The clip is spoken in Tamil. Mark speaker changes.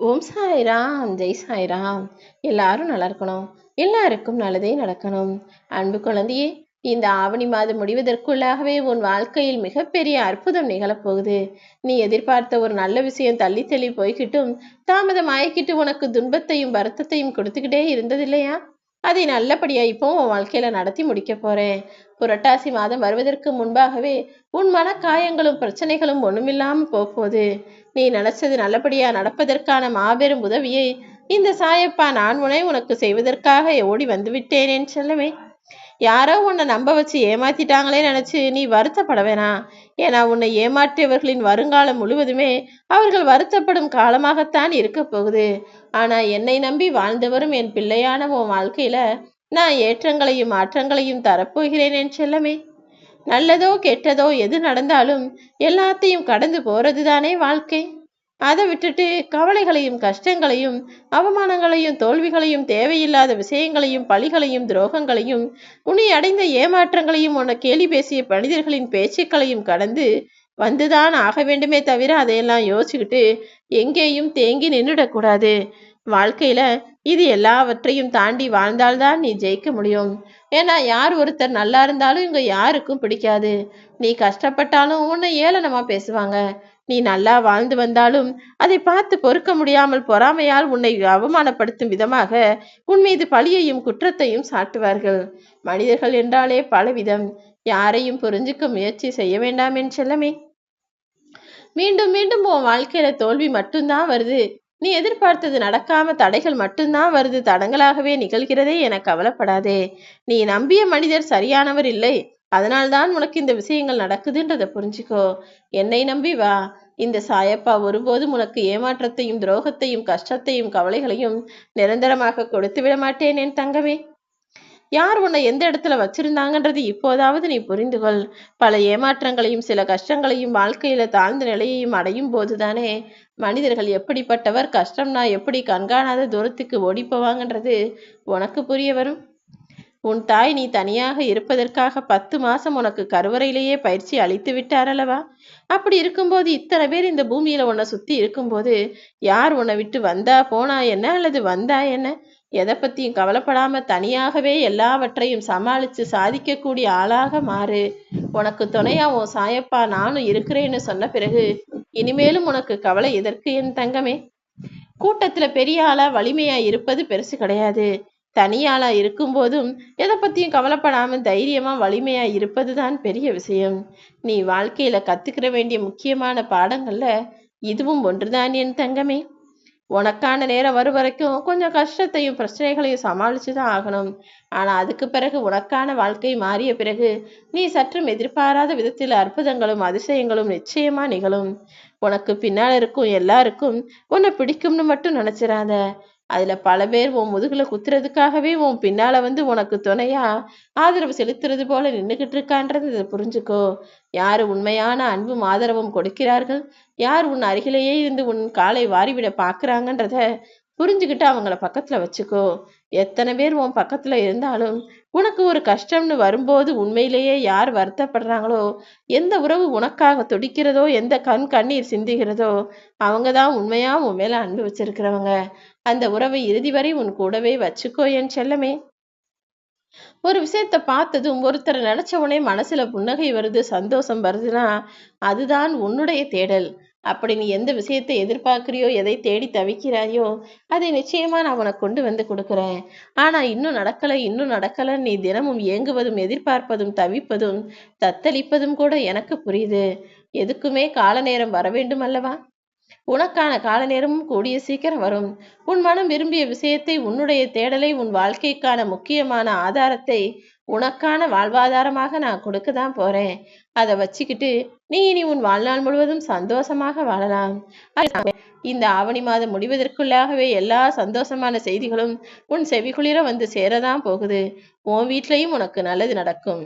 Speaker 1: ஓம் சாய்ராம், ஜெய் சாய்ராம். எல்லாரும் நல்லா இருக்கணும். எல்லாருக்கும் நல்லதே நடக்கணும். அன்பு குழந்தையே, இந்த ஆவணி மாதம் முடிவதற்குள்ளாகவே உன் வாழ்க்கையில் மிகப்பெரிய அற்புதம் நிகழப்போகுது. நீ எதிர்பார்த்த ஒரு நல்ல விஷயம் தள்ளி தள்ளி போய்கிட்டும் தாமதம் ஆயிக்கிட்டு உனக்கு துன்பத்தையும் வருத்தத்தையும் கொடுத்துக்கிட்டே இருந்தது இல்லையா? அதை நல்லபடியா இப்போ உன் வாழ்க்கையில நடத்தி முடிக்க போறேன். புரட்டாசி மாதம் வருவதற்கு முன்பாகவே உன் மன காயங்களும் பிரச்சனைகளும் ஒண்ணுமில்லாம போகுது. நீ நினைச்சது நல்லபடியா நடப்பதற்கான மாபெரும் உதவியை இந்த சாயப்பா நான் உனக்கு செய்வதற்காக ஓடி வந்து விட்டேனேன்னு சொல்லவே. யாரோ உன்னை நம்ப வச்சு ஏமாத்திட்டாங்களே நினைச்சு நீ வருத்தப்பட வேணாம். ஏன்னா உன்னை ஏமாற்றியவர்களின் வருங்காலம் முழுவதுமே அவர்கள் வருத்தப்படும் காலமாகத்தான் இருக்க போகுது. ஆனா என்னை நம்பி வாழ்ந்தவரும் என் பிள்ளையான உன் வாழ்க்கையில நான் ஏற்றங்களையும் மாற்றங்களையும் தரப்போகிறேன் என் செல்லமே. நல்லதோ கெட்டதோ எது நடந்தாலும் எல்லாத்தையும் கடந்து போறதுதானே வாழ்க்கை. அதை விட்டுட்டு கவலைகளையும் கஷ்டங்களையும் அவமானங்களையும் தோல்விகளையும் தேவையில்லாத விஷயங்களையும் பழிகளையும் துரோகங்களையும் உன்னை அடைந்த ஏமாற்றங்களையும் உன்னை கேலி பேசிய மனிதர்களின் பேச்சுக்களையும் கடந்து வந்துதான் ஆக வேண்டுமே தவிர அதையெல்லாம் யோசிச்சுக்கிட்டு எங்கேயும் தேங்கி நின்றுடக்கூடாது. வாழ்க்கையில இது எல்லாவற்றையும் தாண்டி வாழ்ந்தால்தான் நீ ஜெயிக்க முடியும். ஏன்னா யார் ஒருத்தர் நல்லா இருந்தாலும் இங்க யாருக்கும் பிடிக்காது. நீ கஷ்டப்பட்டாலும் உன்னை ஏளனமா பேசுவாங்க. நீ நல்லா வாழ்ந்து வந்தாலும் அதை பார்த்து பொறுக்க முடியாமல் பொறாமையால் உன்னை அவமானப்படுத்தும் விதமாக உன் மீது பழியையும் குற்றத்தையும் சாட்டுவார்கள். மனிதர்கள் என்றாலே பலவிதம். யாரையும் புரிஞ்சுக்க முயற்சி செய்ய வேண்டாம் என் செல்லமே. மீண்டும் மீண்டும் உன் வாழ்க்கையில தோல்வி மட்டும்தான் வருது. நீ எதிர்பார்த்தது நடக்காம தடைகள் மட்டும்தான் வருது, தடங்களாகவே நிகழ்கிறதே என கவலைப்படாதே. நீ நம்பிய மனிதர் சரியானவர் இல்லை, அதனால்தான் உனக்கு இந்த விஷயங்கள் நடக்குதுன்றத புரிஞ்சுக்கோ. என்னை நம்பி வா. இந்த சாயப்பா ஒருபோதும் உனக்கு ஏமாற்றத்தையும் துரோகத்தையும் கஷ்டத்தையும் கவலைகளையும் நிரந்தரமாக கொடுத்து விட மாட்டேன் என் தங்கமே. யார் உன்னை எந்த இடத்துல வச்சிருந்தாங்கன்றது இப்போதாவது நீ புரிந்து கொள். பல ஏமாற்றங்களையும் சில கஷ்டங்களையும் வாழ்க்கையில தாழ்ந்த நிலையையும் அடையும் போதுதானே மனிதர்கள் எப்படிப்பட்டவர், கஷ்டம்னா எப்படி கண்காணாத தூரத்துக்கு ஓடி போவாங்கன்றது உனக்கு புரிய வரும். உன் தாய் நீ தனியாக இருப்பதற்காக 10 மாசம் உனக்கு கருவறையிலேயே பயிற்சி அளித்து விட்டார் அல்லவா? அப்படி இருக்கும்போது இத்தனை பேர் இந்த பூமியில உன்னை சுத்தி இருக்கும்போது யார் உன்னை விட்டு வந்தா போனா என்ன அல்லது வந்தா என்ன? எதை பத்தியும் கவலைப்படாம தனியாகவே எல்லாவற்றையும் சமாளிச்சு சாதிக்கக்கூடிய ஆளாக மாறு. உனக்கு துணையா உன் சாயப்பா நானும் இருக்கிறேன்னு சொன்ன பிறகு இனிமேலும் உனக்கு கவலை எதற்கு என் தங்கமே? கூட்டத்துல பெரிய ஆளா வலிமையா இருப்பது பெருசு கிடையாது. தனியாளா இருக்கும் போதும் எதை பத்தியும் கவலைப்படாம தைரியமா வலிமையா இருப்பதுதான் பெரிய விஷயம். நீ வாழ்க்கையில கத்துக்கிற வேண்டிய முக்கியமான பாடங்கள்ல இதுவும் ஒன்றுதான் என் தங்கமே. உனக்கான நேரம் வரும் வரைக்கும் கொஞ்சம் கஷ்டத்தையும் பிரச்சனைகளையும் சமாளிச்சுதான் ஆகணும். ஆனா அதுக்கு பிறகு உனக்கான வாழ்க்கை மாறிய பிறகு நீ சற்றும் எதிர்பாராத விதத்தில் அற்புதங்களும் அதிசயங்களும் நிச்சயமா நிகழும். உனக்கு பின்னால் இருக்கும் எல்லாருக்கும் உன்னை பிடிக்கும்னு மட்டும் நினைச்சிடாத. அதுல பல பேர் உன் முதுகுல குத்துறதுக்காகவே உன் பின்னால வந்து உனக்கு துணையா ஆதரவு செலுத்துறது போல நின்றுகிட்டு இருக்கான்றதை புரிஞ்சுக்கோ. யாரு உண்மையான அன்பும் ஆதரவும் கொடுக்கிறார்கள், யார் உன் அருகிலேயே இருந்து உன் காலை வாரிவிட பாக்குறாங்கன்றத புரிஞ்சுக்கிட்டு அவங்கள பக்கத்துல வச்சுக்கோ. எத்தனை பேர் உன் பக்கத்துல இருந்தாலும் உனக்கு ஒரு கஷ்டம்னு வரும்போது உண்மையிலேயே யார் வருத்தப்படுறாங்களோ, எந்த உறவு உனக்காக துடிக்கிறதோ, எந்த கண்ணீர் சிந்துகிறதோ அவங்கதான் உண்மையா உன் மேல அன்பு வச்சிருக்கிறவங்க. அந்த உறவை இறுதி வரை உன் கூடவே வச்சுக்கோ என் செல்லமே. ஒரு விஷயத்த பார்த்ததும் ஒருத்தரை நினைச்ச உடனே மனசுல புன்னகை வருது, சந்தோஷம் வருதுன்னா அதுதான் உன்னுடைய தேடல். அப்படி நீ எந்த விஷயத்தை எதிர்பார்க்கிறியோ, எதை தேடி தவிக்கிறாயோ அதை நிச்சயமா நான் உனக்கு கொண்டு வந்து கொடுக்குறேன். ஆனா இன்னும் நடக்கல நீ தினமும் ஏங்குவதும் எதிர்பார்ப்பதும் தவிப்பதும் தத்தளிப்பதும் கூட எனக்கு புரியுது. எதுக்குமே கால நேரம் வர வேண்டும் அல்லவா? உனக்கான கால நேரமும் கூடிய சீக்கிரம் வரும். உன் மனம் விரும்பிய விஷயத்தை, உன்னுடைய தேடலை, உன் வாழ்க்கைக்கான முக்கியமான ஆதாரத்தை உனக்கான வாழ்வாதாரமாக நான் கொடுக்க தான் போறேன். அதை வச்சுக்கிட்டு நீ இனி உன் வாழ்நாள் முழுவதும் சந்தோஷமாக வாழலாம். இந்த ஆவணி மாதம் முடிவதற்குள்ளாகவே எல்லா சந்தோஷமான செய்திகளும் உன் செவிகுளிர வந்து சேரதான் போகுது. உன் வீட்லயும் உனக்கு நல்லது நடக்கும்.